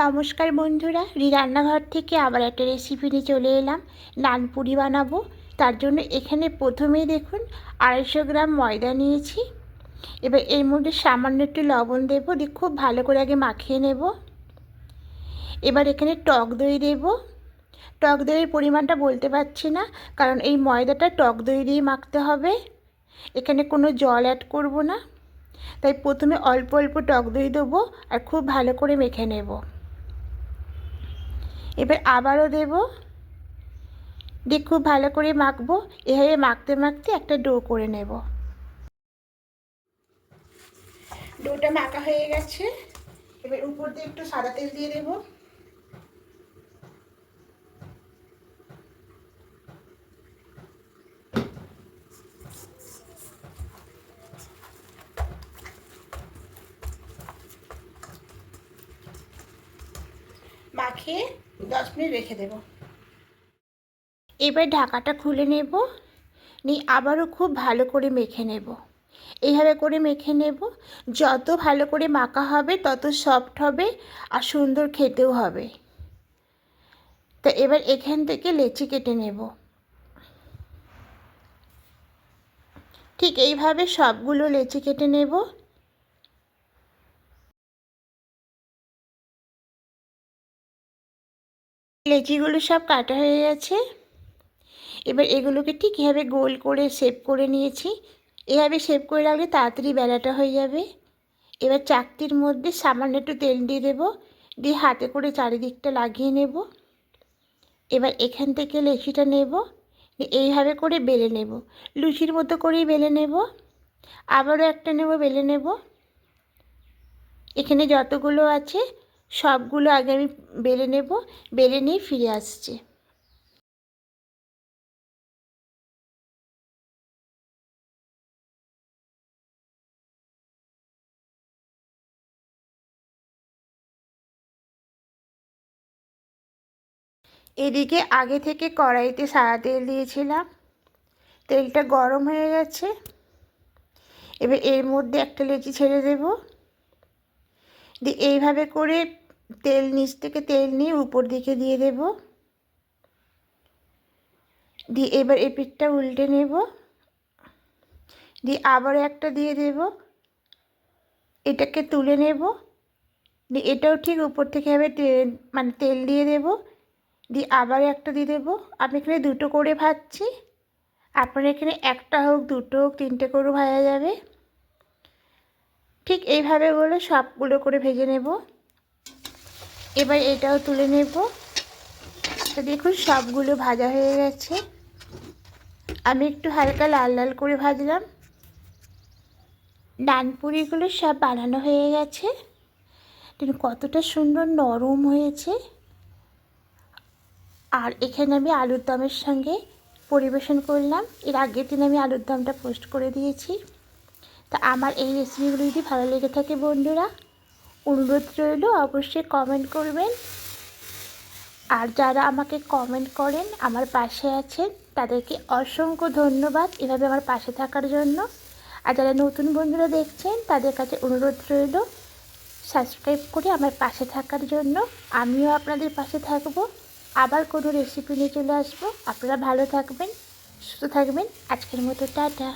নমস্কার বন্ধুরা, রান্নাঘর থেকে আবার একটা রেসিপি নিয়ে চলে এলাম। নানপুরি বানাবো। তার জন্য এখানে প্রথমেই দেখুন 250 গ্রাম ময়দা নিয়েছি। এবার এর মধ্যে সামান্য একটু লবণ দেবো, দিয়ে খুব ভালো করে আগে মাখিয়ে নেব। এবার এখানে টক দই দেব। টক দইয়ের পরিমাণটা বলতে পারছি না, কারণ এই ময়দাটা টক দই দিয়ে মাখতে হবে। এখানে কোনো জল অ্যাড করব না, তাই প্রথমে অল্প অল্প টক দই দেবো আর খুব ভালো করে মেখে নেব। এবার আবারও দেব, দিয়ে খুব ভালো করে মাখবো। এভাবে মাখতে মাখতে একটা ডো করে নেব। ডোটা মাখা হয়ে গেছে। এবার উপর দিয়ে একটু সাদা তেল দিয়ে দেব। মাখিয়ে 10 মিনিট রেখে দেব। এবার ঢাকাটা খুলে নেব, নিয়ে আবারও খুব ভালো করে মেখে নেব। এইভাবে করে মেখে নেব। যত ভালো করে মাখা হবে তত সফট হবে আর সুন্দর খেতেও হবে। তো এবার এখান থেকে লেচি কেটে নেব। ঠিক এইভাবে সবগুলো লেচি কেটে নেব। লেচিগুলো সব কাটা হয়ে গেছে। এবার এগুলোকে ঠিক এভাবে গোল করে শেপ করে নিয়েছি। এভাবে শেপ করে রাখলে তাড়াতাড়ি বেলাটা হয়ে যাবে। এবার চাকতির মধ্যে সামান্য একটু তেল দিয়ে দেবো, দিয়ে হাতে করে চারিদিকটা লাগিয়ে নেব। এবার এখান থেকে লেচিটা নেব, এইভাবে করে বেলে নেব। লুচির মতো করেই বেলে নেব। আবারও একটা নেব, বেলে নেব। এখানে যতগুলো আছে সবগুলো আগে আমি বেলে নেব, বেলে নিয়ে ফিরে আসছি। এদিকে আগে থেকে কড়াইতে সাদা তেল দিয়েছিলাম। তেলটা গরম হয়ে গেছে। এবার এর মধ্যে একটা লেচি ছেড়ে দেব, দিয়ে এইভাবে করে তেল নিচ থেকে তেল নিয়ে উপর দিকে দিয়ে দেব। দিয়ে এবার এই পিঠটা উল্টে নেব, দিয়ে আবার একটা দিয়ে দেব। এটাকে তুলে নেব, দিয়ে এটাও ঠিক উপর থেকে এভাবে মানে তেল দিয়ে দেব, দিয়ে আবার একটা দিয়ে দেবো। আমি এখানে দুটো করে ভাজছি, আপনার এখানে একটা হোক, দুটো হোক, তিনটে করেও ভাজা যাবে। ঠিক এইভাবে বলে সবগুলো করে ভেজে নেব। এবার এটাও তুলে নেব। তো দেখুন সবগুলো ভাজা হয়ে গেছে। আমি একটু হালকা লাল লাল করে ভাজলাম। ডানপুরিগুলো সব বানানো হয়ে গেছে। কতটা সুন্দর নরম হয়েছে। আর এখানে আমি আলুর দমের সঙ্গে পরিবেশন করলাম। এর আগের দিন আমি আলুর দমটা পোস্ট করে দিয়েছি। তা আমার এই রেসিপিগুলো যদি ভালো লেগে থাকে বন্ধুরা, অনুরোধ রইল অবশ্যই কমেন্ট করবেন। আর যারা আমাকে কমেন্ট করেন, আমার পাশে আছেন, তাদেরকে অসংখ্য ধন্যবাদ এভাবে আমার পাশে থাকার জন্য। আর যারা নতুন বন্ধুরা দেখছেন, তাদের কাছে অনুরোধ রইল সাবস্ক্রাইব করে আমার পাশে থাকার জন্য। আমিও আপনাদের পাশে থাকব। আবার কোনো রেসিপি নিয়ে চলে আসবো। আপনারা ভালো থাকবেন, সুস্থ থাকবেন। আজকের মতো টাটা।